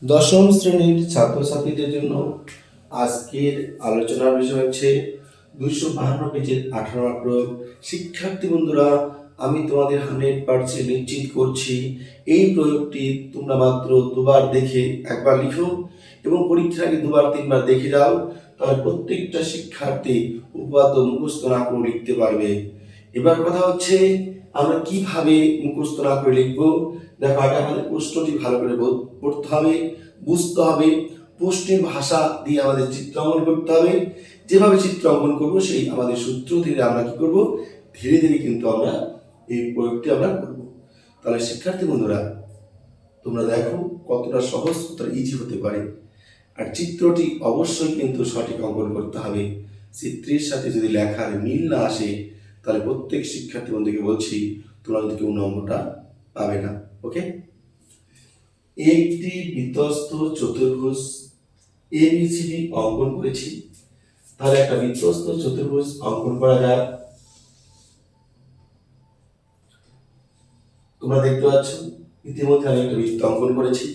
দশম শ্রেণীর ছাত্রছাত্রীদের জন্য আজকের আলোচনার বিষয় হচ্ছে 252 পেজের 18 প্রয়োগ। শিক্ষার্থী বন্ধুরা, আমি তোমাদের 100% নিশ্চিত করছি এই প্রয়োগটি তোমরা মাত্র দুবার দেখে একবার লিখো এবং পরীক্ষার আগে দুবার তিনবার দেখে যাও, তাহলে প্রত্যেকটা শিক্ষার্থী উপাত্ত মুখস্থ না করে লিখতে পারবে। এবার কথা হচ্ছে আমরা কিভাবে মুখস্থ না করে লিখবো। দেখো, আগে আমাদের প্রশ্নটি ভালো করে পড়তে হবে, বুঝতে হবে, প্রশ্নের ভাষা দিয়ে আমাদের চিত্র অঙ্কন করতে হবে। যেভাবে চিত্র অঙ্কন করবো সেই আমাদের সূত্র ধীরে আমরা কি করব, ধীরে ধীরে কিন্তু আমরা এই প্রয়োগটি আমরা করব। তাহলে শিক্ষার্থী বন্ধুরা, তোমরা দেখো কতটা সহজ, কতটা ইজি হতে পারে। আর চিত্রটি অবশ্যই কিন্তু সঠিক অঙ্কন করতে হবে। চিত্রের সাথে যদি লেখার মিল না আসে, তাহলে প্রত্যেক শিক্ষার্থী বন্ধুকে বলছি তোমরা কিন্তু কেউ নম্বরটা পাবে না। ওকে, একটি বৃত্তস্থ চতুর্ভুজ এবিসিডি অঙ্কন করেছি। তাহলে একটা বৃত্তস্থ চতুর্ভুজ অঙ্কন করা যায়। তোমরা দেখতে পাচ্ছ ইতিমধ্যে আমি একটা বৃত্ত অঙ্কন করেছি।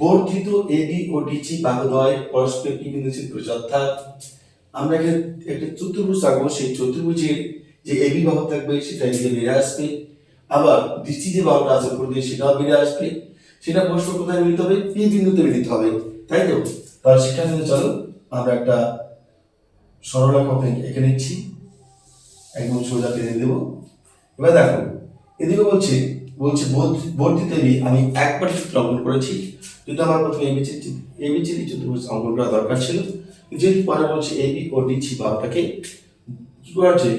বর্ধিত এবি ও ডিসি বাহুদ্বয় পরস্পর কি বিন্দু ছেদ করেছে, অর্থাৎ আমরা এখানে একটা চতুর্ভুজ আঁকবো। সেই চতুর্ভুজের যে এবি বাহু থাকবে সেটা এদিকে বেরিয়ে আসবে, আবার ডিসি যে বাহুটা আছে করবে সেটাও বেরিয়ে আসবে। সেটা পরস্পর কোথায় মিলিত হবে, পি বিন্দুতে মিলিত হবে, তাই তো? তাহলে সেখানে চলো আমরা একটা সরলরেখা এঁকে নিচ্ছি, একদম সোজা টেনে দেব। এবার দেখো এদিকে বলছে বর্ধিত এবি আমি একবার চিত্র অঙ্কন করেছি, কিন্তু আমার প্রথমে এবিসিডি চতুর্ভুজ অঙ্কন করা দরকার ছিল। যেহেতু পরে বলছে এবি ও ডিসি বাহুটাকে কি করা আছে,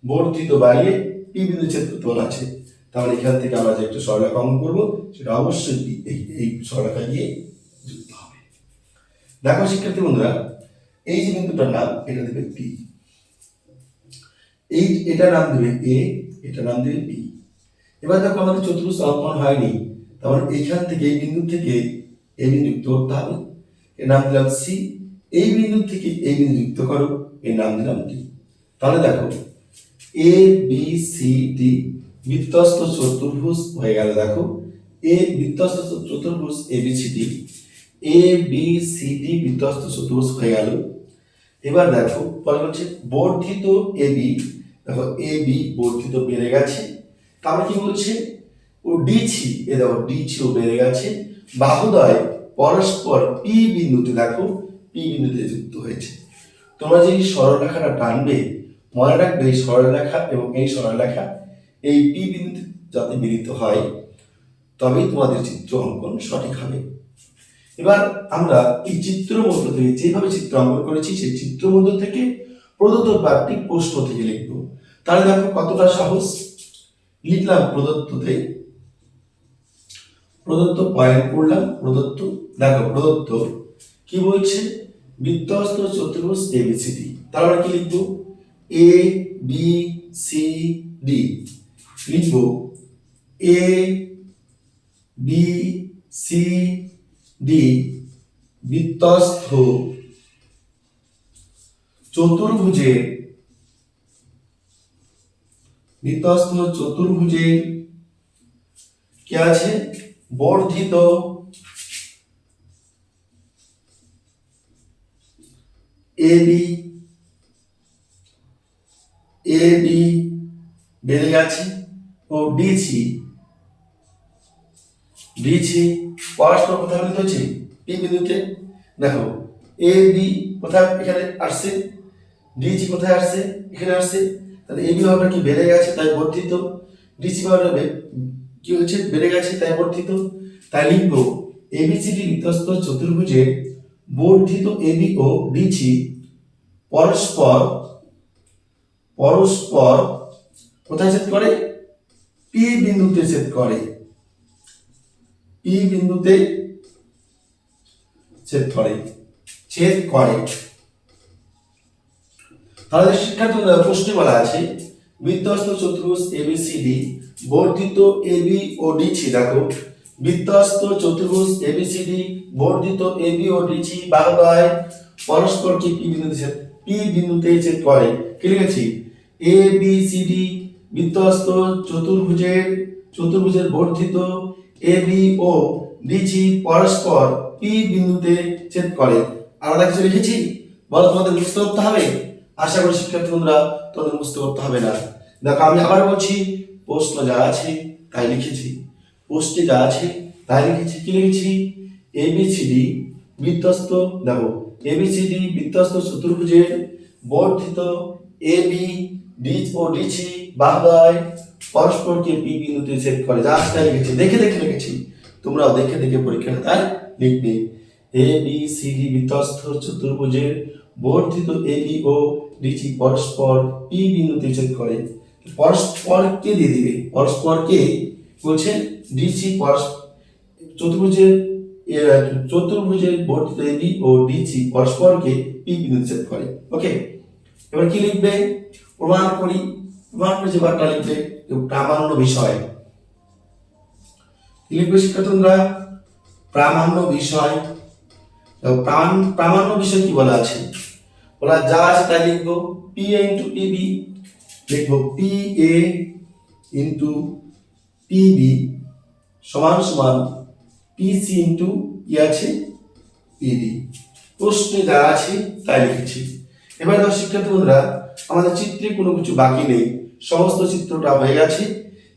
বর্ধিত বাড়িয়ে পি বিন্দু ছেদ করতে বলা আছে। তাহলে এখান থেকে আমরা যে একটা সরলরেখা অঙ্কন করবো সেটা অবশ্যই এই সরলরেখা দিয়ে যুক্ত হবে। দেখো শিক্ষার্থী বন্ধুরা, এই যে বিন্দুটার নাম এটা দেবে পি, এটা নাম দেবে এ, এটা নাম দেবে বি। এবার দেখো আমাদের চতুর্ভুজ অঙ্কন হয়নি, তাহলে এখান থেকে এই বিন্দু থেকে এই বিন্দু যুক্ত করতে হবে, এর নাম দিলাম সি। এই বিন্দু থেকে এই বিন্দু যুক্ত করো, এর নাম দিলাম ডি। তাহলে দেখো এ বি সি ডি বৃত্তস্থ চতুর্ভুজ হয়ে গেল। দেখো এ বৃত্তস্থ চতুর্ভুজ এ বি সি ডি, এ বি সি ডি বৃত্তস্থ চতুর্ভুজ হয়ে গেল। এবার দেখো পরে হচ্ছে বর্ধিত এ বি, দেখো এ বি বর্ধিত বেড়ে গেছে। তারপরে কি বলছে, ও ডিসি, এ দেখো ডিসিও বেড়ে গেছে। বাহুদ্বয় পরস্পর পি বিন্দুতে, দেখো পি বিন্দুতে যুক্ত হয়েছে। তোমরা যে সরলরেখাটা টানবে, মনে রাখবে এই সরলরেখা এবং এই সরলরেখা এই পি বিন্দুতে যাতে মিলিত হয়, তবেই তোমাদের চিত্র অঙ্কন সঠিক হবে। এবার আমরা এই চিত্র মধ্য থেকে যেভাবে চিত্র অঙ্কন করেছি সেই চিত্র মধ্য থেকে প্রদত্ত বারটি প্রশ্ন থেকে লিখবো। তাহলে দেখো কতটা সহজ। লিখলাম প্রদত্ততে, প্রদত্ত পয়েন্ট করলাম, প্রদত্ত দেখো প্রদত্ত কি বলছে, বৃত্তস্থ চতুর্ভুজ এবিসিডি। তাহলে আমরা কি লিখবো, এ বি সি ডি। লিখবো এ বি সি ডি বৃত্তস্থ চতুর্ভুজের কি আছে, বর্ধিত এবি বেড়ে গেছে ও ডিসি পরস্পর কোথায় মিলিত হচ্ছে, পি বিন্দুতে। দেখো এ বি কোথায়, এখানে আসছে, ডিসি কোথায় আসছে, এখানে আসছে। তাহলে এবি ভাবটা কি বেড়ে গেছে তাই বর্ধিত, ডিসি ভাবটা কি হচ্ছে বেড়ে গেছে তাই বর্ধিত। তাই লিখবো এবিসিডি বৃত্তস্থ চতুর্ভুজের বর্ধিত এবি ও ডিসি পরস্পর কোথায় ছেদ করে, পি বিন্দুতে ছেদ করে, পি বিন্দুতে ছেদ করে। তাহলে শিক্ষার্থীরা প্রশ্নে বলা আছে বৃত্তস্থ চতুর্ভুজ এবিসিডি বর্ধিত এবি ও ডিসি। দেখো বৃত্তস্থ চতুর্ভুজ এবিসিডি বর্ধিত এবি ও ডিসি বাহুদ্বয় পরস্পর কি পি বিন্দুতে ছেদ করে। কি লিখেছি, এ বি সি ডি বৃত্তস্থ চতুর্ভুজের বর্ধিত এবি ও ডিসি পরস্পর পি বিন্দুতে ছেদ করে। আলাদা কিছু লিখেছি? বলো, তোমাদের মুখস্থ করতে হবে? আশা করি শিক্ষার্থী বন্ধুরা তোমাদের মুখস্থ করতে হবে না। দেখো আমি আবার বলছি, প্রশ্ন যা আছে তাই লিখেছি, পোস্টে যা আছে তাই লিখেছি। কি লিখেছি? এবিসিডি বৃত্তস্থ, দেখো এবিসিডি বৃত্তস্থ চতুর্ভুজের বর্ধিত এবি ডি ও ডিসি বাহুদ্বয় পরস্পরকে পি বিন্দুতে ছেদ করে। যা আছে তাই লিখেছি, দেখে দেখে লিখেছি, তোমরাও দেখে দেখে পরীক্ষা খাতায় লিখবে। এ বি সি ডি বৃত্তস্থ চতুর্ভুজের বর্ধিত এবি ও ডিসি পরস্পর পি বিন্দুতে ছেদ করে। পরস্পরকে দিয়ে দিবে, পরস্পরকে বলছে ডিসি চতুর্ভুজের বর্ধিত এবি ও ডিসি পরস্পরকে পি বিন্দুতে ছেদ করে। ওকে, এবার কি লিখবে? প্রমাণ করি। প্রমাণ করে যে বারটা লিখবে প্রামাণ্য বিষয়। কি লিখবে শিক্ষার্থীরা? প্রামাণ্য বিষয়। প্রামাণ্য বিষয় কি বলা আছে? বলা যা আছে তাই লিখবো। পি এ ইন্টু পিবি লিখবো, পি এ ইন্টু পিবি সমান সমান পিসি ইন্টু কি আছে? পিডি। প্রশ্নে যা আছে তাই লিখেছি। এবার দেখো শিক্ষার্থী বন্ধুরা, আমাদের চিত্রে কোনো কিছু বাকি নেই, সমস্ত চিত্রটা হয়ে গেছে,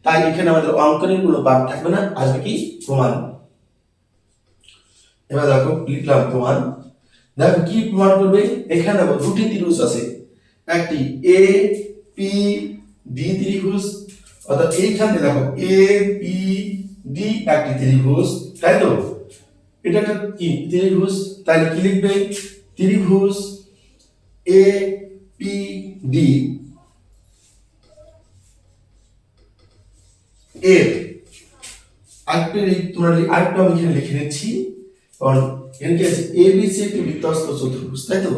তাই এখানে আমাদের অঙ্কনের কোনো পাঠ থাকবে না, আসবে কি? প্রমাণ। এবার দেখো লিখলাম প্রমাণ। দেখো কি প্রমাণ করবে? এখানে দেখো দুটি ত্রিভুজ আছে, একটি এ পি ডি ত্রিভুজ, অর্থাৎ এইখানে দেখো এ পি ডি একটি ত্রিভুজ, তাই তো? এটা একটা কি ত্রিভুজ, তাই কি লিখবে? ত্রিভুজ এ পি ডি এর আরেকটু আমি এখানে লিখে নিচ্ছি, কারণ এখানে কি আছে? এবিসি একটি বৃত্তস্থ চতুর্ভুজ, তাই তো?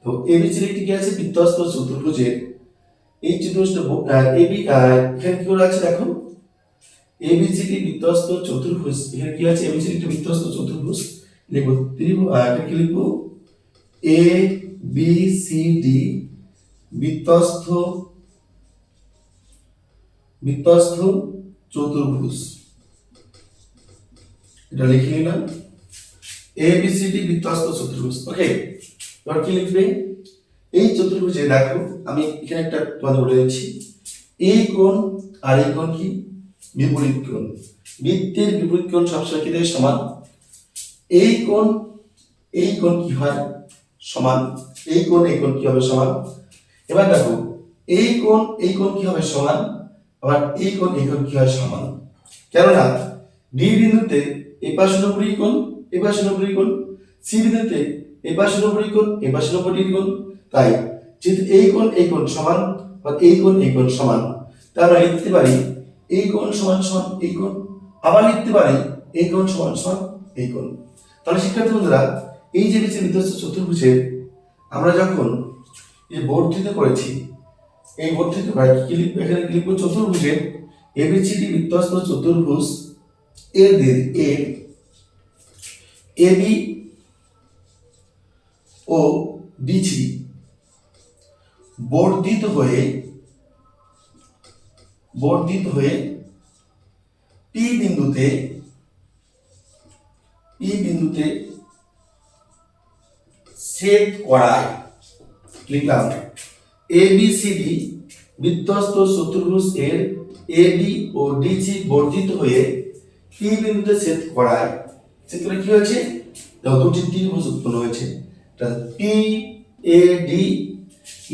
তো এবিসি একটি কি আছে? বৃত্তস্থ চতুর্ভুজের এই চতুর্ভুজটা এবি এখানে কি করে আছে দেখো, এবিসিডি বৃত্তস্থ চতুর্ভুজ, এখানে কি আছে? এবিসিডি একটি বৃত্তস্থ চতুর্ভুজ, লিখবো ত্রিভুজ, এখানে কি লিখবো? এ বি সি ডি বৃত্তস্থ চতুর্ভুজ, এটা লিখে নিলাম। এ বি সি ডি বৃত্তস্থ চতুর্ভুজ। ওকে, এবার কি লিখবে? এই চতুর্ভুজে দেখো আমি এখানে একটা তোমাদের বলে দিচ্ছি, এই কোণ আর এই কোণ কি? বিপরীত কোণ। বৃত্তের বিপরীত কোণ সবসময় কি দেয়? সমান। এই কোণ কি হয়? সমান। এই কোণ কি হবে? সমান। এবার দেখো এই কোণ কি হবে? সমান। আবার এই কোণ কি হয়? সমান। কেননা ডি বিন্দুতে এই পাশে 90 ডিগ্রি কোণ, এই পাশে 90 ডিগ্রি কোণ, সি বিন্দুতে এই পাশে 90 ডিগ্রি কোণ, এই পাশে 90 ডিগ্রি কোণ, তাই যেহেতু এই কোণ সমান বা এই কোণ সমান, তাহলে লিখতে পারি এই কোণ সমান সমান এই কোণ, আবার লিখতে পারি এই কোণ সমান সমান এই কোণ। তাহলে শিক্ষার্থী বন্ধুরা, এই যে বৃত্তস্থ চতুর্ভুজের আমরা যখন এই বর্ধিত করেছি, এই বর্ধিত কি লিখবো? এখানে লিখবো চতুর্ভুজের এবিসিডি বৃত্তস্থ চতুর্ভুজ এর এবি ও ডিসি বর্ধিত হয়ে পি বিন্দুতে ছেদ করায়। লিখলাম এবিসিডি বৃত্তস্থ চতুর্ভুজ এর এবি ও ডিসি বর্ধিত হয়ে পি বিন্দুতে ছেদ করায়। চিত্রে কি হয়েছে? দেখো দুটি ত্রিভুজ উৎপন্ন হয়েছে, পি এ ডি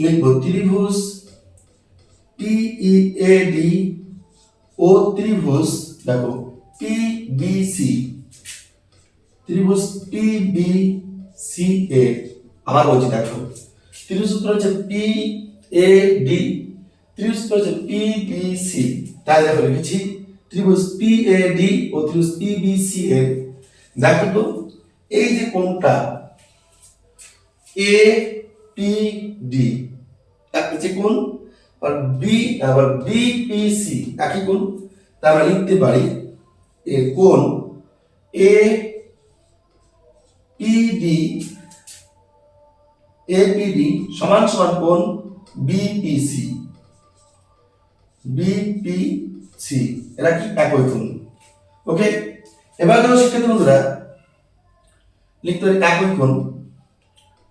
লিখব ত্রিভুজ পি ই এ ডি ও ত্রিভুজ দেখো পি বি সি, ত্রিভুজ পি বি সি এ। আবার বলছি দেখো, ত্রিভুজ সূত্র হচ্ছে পি এ ডি, ত্রিভুজ সূত্র হচ্ছে পি বি সি, তাই দেখো লিখেছি ত্রিভুজ পি এ ডি ও ত্রিভুজ পি বি সি এর। দেখো তো এই যে কোণটা এ পি ডি যে কোণ, আর বি পি সি একই কোণ, তাই আমরা লিখতে পারি এর কোণ এ পি ডি সমান সমান কোণ বিপিসি। এরা কি একই কোণ। ওকে, এবার দেখো শিক্ষার্থী বন্ধুরা লিখতে হবে একই কোণ,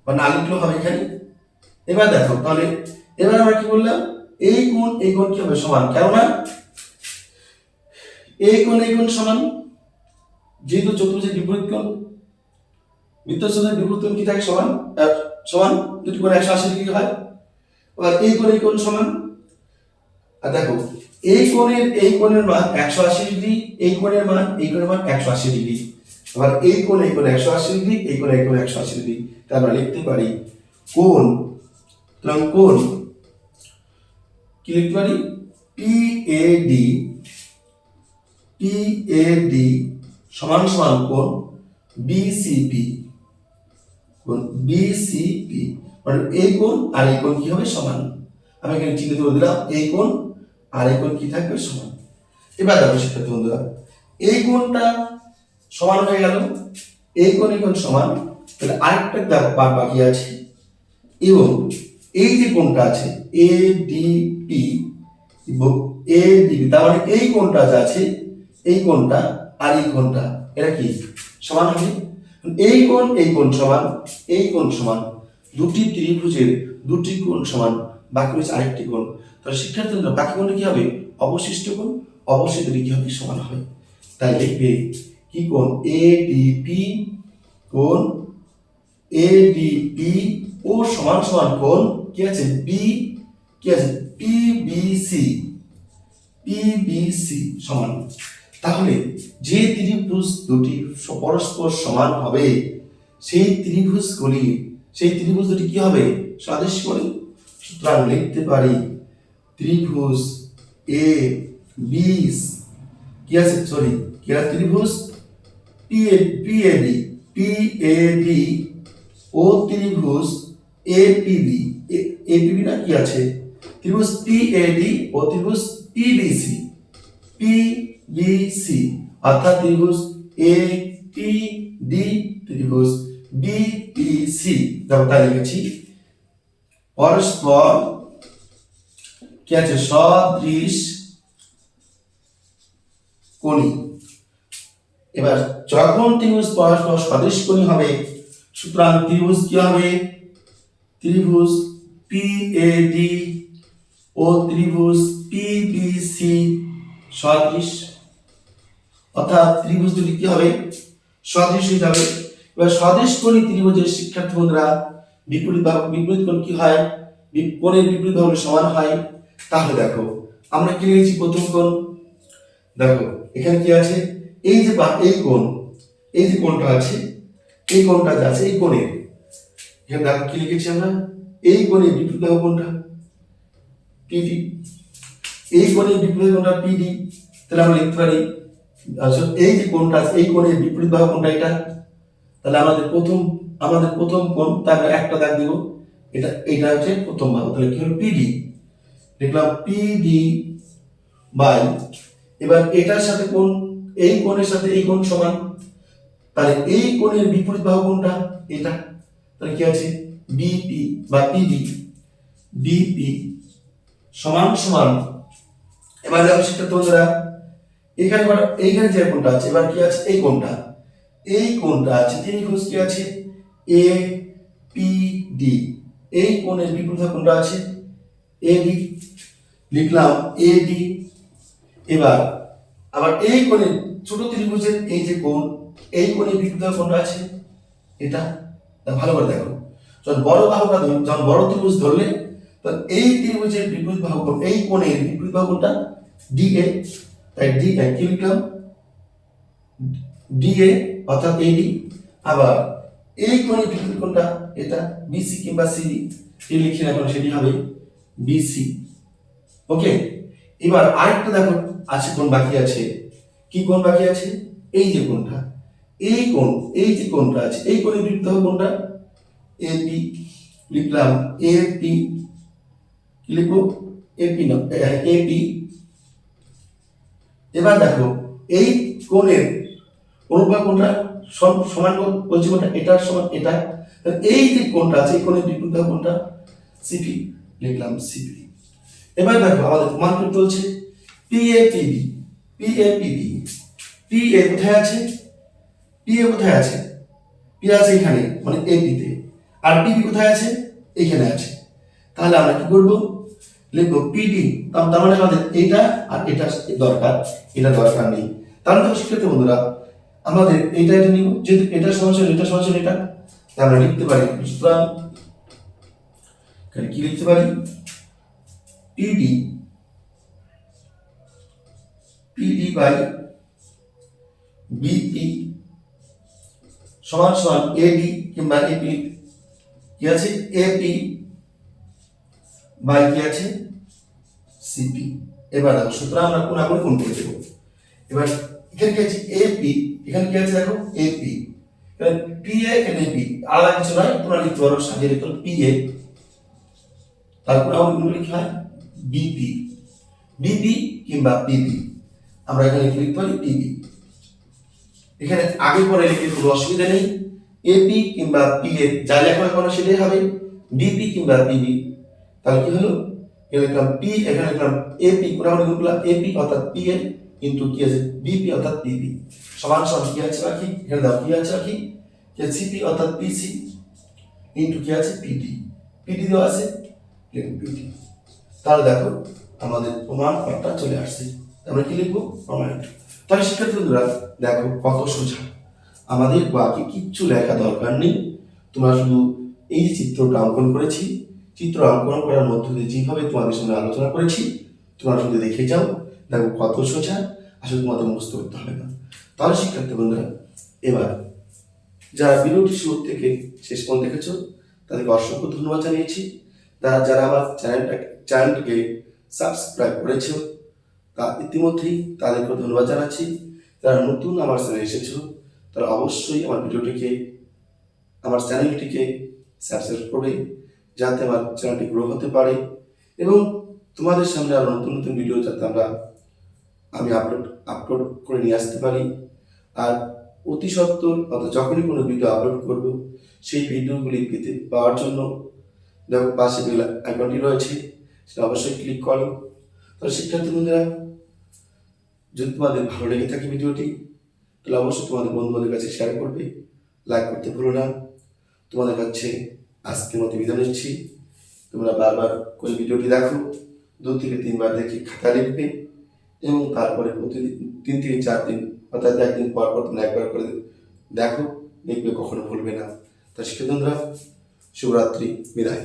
বা না লিখলেও হবে এখানে। এবার দেখো তাহলে এবার আমরা কি বললাম, এই কোণ কি হবে সমান, কেননা এই কোণ সমান, যেহেতু চতুর্ভুজের বিপরীত কোণ, বৃত্তচাপের বিপরীত কোণ কি থাকে সমান, সমান দুটি কোণ 180 ডিগ্রি হয়। এবার এই কোণ সমান, আর দেখো এই কোণের মান 180 ডিগ্রি, এই কোণের মান 180 ডিগ্রি। আবার এই কোণ 180 ডিগ্রি, এই কোণ 180 ডিগ্রি। তাই আমরা লিখতে পারি কোণ, সুতরাং কোণ কি লিখতে পারি, PAD সমান সমান কোণ BCP, কোণ BCP, মানে এই কোণ আর এই কোণ কি হবে সমান। আমি এখানে চিহ্নিত করে দিলাম, এই কোণ আর এই কোণ কি থাকবে সমান। এবার দেখো শিক্ষার্থী বন্ধুরা এই কোণটা সমান হয়ে গেল, এই কোণ সমান, তাহলে আরেকটা দেখো পার্ট বাকি আছে, এবং এই যে কোণটা আছে ADP এবং ADB, তার মানে এই কোণটা যা আছে এই কোণটা আর এই কোণটা এটা কি সমান হবে। এই কোণ সমান, এই কোণ সমান, দুটি ত্রিভুজের দুটি কোণ সমান, বাকি রয়েছে আরেকটি কোণ। তাহলে শিক্ষার্থী বন্ধুরা বাকি কোণটা কি হবে, অবশিষ্ট কোণ, অবশ্যই দুটি কি হবে সমান হবে। তাই লিখবে কি কোণ ADP, কোণ ADP ও সমান সমান কোণ কি আছে কি আছে PBC সমান। তাহলে যে ত্রিভুজ দুটি পরস্পর সমান হবে সেই ত্রিভুজ দুটি কি হবে সাদৃশ্য কোণ। সুতরাং লিখতে পারি ত্রিভুজ কি আছে ত্রিভুজ PAD ও ত্রিভুজ APB না কি আছে ত্রিভুজ PAD ও ত্রিভুজ PBC অর্থাৎ ত্রিভুজ APD ত্রিভুজ BPC তাই লিখেছি পরস্পর কি আছে সদৃশ কোণী। এবার যখন ত্রিভুজ পরস্পর সদৃশ কোণী হবে সুতরাং ত্রিভুজ কি হবে, ত্রিভুজ PAD ও ত্রিভুজ PBC সদৃশ, অর্থাৎ ত্রিভুজ দুটি কি হবে সদৃশ হয়ে যাবে। এবার সদৃশ কোণী ত্রিভুজের শিক্ষার্থী বন্ধুরা বিপরীত কোণ কি হয়, কোণের বিপরীত বাহু সমান হয়। তাহলে দেখো আমরা কি লিখেছি প্রথম কোণ, দেখো এখানে কি আছে এই যে এই যে কোণটা আছে, এই কোণটা যা আছে এই কোণের এখানে দেখো কি লিখেছি আমরা, এই কোণের বিপরীত বাহু কোণটা PD, এই কোণের বিপরীত কোণটা PD। তাহলে আমরা লিখতে পারি এই যে কোণটা আছে এই কোণের বিপরীত বাহু কোণটা এটা। তাহলে আমাদের প্রথম কোণ, তারপর একটা দাগ দেব, এটা হচ্ছে প্রথম বাহু, তাহলে কি হলো PD, লিখলাম PD বাই, এবার এটার সাথে কোণ, এই কোণের সাথে এই কোণ সমান, তাহলে এই কোণের বিপরীত বাহু কোণটা এটা, তাহলে কি আছে BP বা BP সমান সমান। এবার দেখো শিক্ষার্থী বন্ধুরা এইখানে যে কোণটা আছে এবার কি আছে এই কোণটা আছে ত্রিভুজ কি আছে APD, এই কোণের বিপরীত কোণটা আছে AD, লিখলাম AD। এবার আবার এই কোণের ছোট ত্রিভুজের এই যে কোণ, এই কোণের বিপরীত কোণটা আছে এটা। ভালো করে দেখো যখন বড় ত্রিভুজ ধরলে তখন এই ত্রিভুজের বিপরীত বাহু কোণ, এই কোণের বিপরীত বাহু কোণটা DA, তাই DA কি লিখলাম DA অর্থাৎ AD। আবার এই কোণের বিপরীত কোণটা এটা BC কিংবা CD, এই লিখি না সেটি হবে BC। ওকে, এবার আরেকটা দেখো আছে কোণ বাকি আছে, কি কোণ বাকি আছে, এই যে কোণটা, এই যে কোণটা আছে এই কোণের বিপরীত বাহু কোণটা AP, লিখলাম AP, কি লিখবো AP না AP। এবার দেখো এই কোণের অনুপাত কোণটা সমান বলছি কোণটা এটার সমান এটা, এই যে কোণটা আছে এই কোণের বিপরীত কোণটা CP, লিখলাম CP। এবার দেখো আমাদের মান করতে হচ্ছে PAPB, PA কোথায় আছে পি এ কোথায় আছে? পি আছে এখানে, মানে এপিতে। আর পিবি কোথায় আছে? এখানে আছে। তাহলে আমরা কি করব? লিখবো পিডি। তার মানে আমাদের এটা আর এটা দরকার, এটা দরকার নেই। তাহলে তো শিক্ষার্থী বন্ধুরা আমাদের এটা নিব, যেহেতু এটা সমান এটা সমান এটা, তাহলে আমরা লিখতে পারি, সুতরাং কি লিখতে পারি? পিডি বাই বিপি সমান সমান এডি কিংবা এপি কি আছে? এপি বাই কি আছে? সিপি। এবার দেখো, সুতরাং আমরা কোন আগুন কোন করে দেবো। এবার এখানে কি আছে? এপি, এখানে কি আছে দেখো? এপি। এবার পি এ এখানে পি, আলাদা কিছু নয়, তোমরা লিখতে পারো সাজিয়ে লিখতে পি এ, তারপর আগুন কোন লিখা হয়? বিপি। বিপি কিংবা পিপি, আমরা এখানে কি লিখতে পারি? পিপি। এখানে আগে পরে লিখে কোনো অসুবিধা নেই। এপি কিংবা পি এ যা লেখা হয় সেটাই হবে, ডিপি কিংবা পিবি। তাহলে কি হলো? এখানে লিখলাম পি, এখানে লিখলাম এপি, পুরোপুরি লিখলাম এপি অর্থাৎ পি এ ইনটু কি আছে? বিপি অর্থাৎ পিবি সমান সমান কি আছে বাকি? এখানে দাও কি আছে বাকি? কি সিপি অর্থাৎ পিসি ইনটু কি আছে? পিডি। পিডি দেওয়া আছে, লিখুন পিডি। তাহলে দেখো আমাদের প্রমাণ পাঠটা চলে আসছে। আমরা কি লিখবো? প্রমাণ। তাহলে শিক্ষার্থী বন্ধুরা দেখো কত সোজা, আমাদের বাকি কিচ্ছু লেখা দরকার নেই। তোমরা শুধু এই যে চিত্রটা অঙ্কন করেছি, চিত্র অঙ্কন করার মধ্য দিয়ে যেভাবে তোমাদের সঙ্গে আলোচনা করেছি, তোমরা শুধু দেখে যাও, দেখো কত সোজা, আসলে তোমাদের মুখস্থ করতে হবে না। তাহলে শিক্ষার্থী বন্ধুরা এবার যারা ভিডিওটি শুরু থেকে শেষ পর্যন্ত দেখেছো তাদেরকে অসংখ্য ধন্যবাদ জানিয়েছি। যারা আমার চ্যানেলটিকে সাবস্ক্রাইব করেছো তা ইতিমধ্যেই তাদেরকে ধন্যবাদ জানাচ্ছি। যারা নতুন আমার চ্যানেলে এসেছো তারা অবশ্যই আমার চ্যানেলটিকে সাবস্ক্রাইব করবে, যাতে আমার চ্যানেলটি গ্রো হতে পারে এবং তোমাদের সামনে আরো নতুন নতুন ভিডিও যাতে আমি আপলোড করে নিয়ে আসতে পারি। আর অতি সত্বর অর্থাৎ যখনই কোনো ভিডিও আপলোড করব সেই ভিডিওগুলি পাওয়ার জন্য দেখো পাশে বেল আইকনটি রয়েছে, সেটা অবশ্যই ক্লিক করো। তাহলে শিক্ষার্থী বন্ধুরা যদি তোমাদের ভালো লেগে থাকে ভিডিওটি, তাহলে অবশ্যই তোমাদের বন্ধুদের কাছে শেয়ার করবে, লাইক করতে ভুলো না। তোমাদের কাছে আজকের মতো বিদায় নিচ্ছি। তোমরা বারবার করে ভিডিওটি দেখো, 2 থেকে 3 বার দেখে খাতা লিখবে এবং তারপরে প্রতিদিন 3 থেকে 4 দিন অর্থাৎ একদিন পর পর তোমরা একবার করে দেখো, দেখবে কখনো ভুলবে না। তা শিক্ষার্থী বন্ধুরা শুভরাত্রি, বিদায়।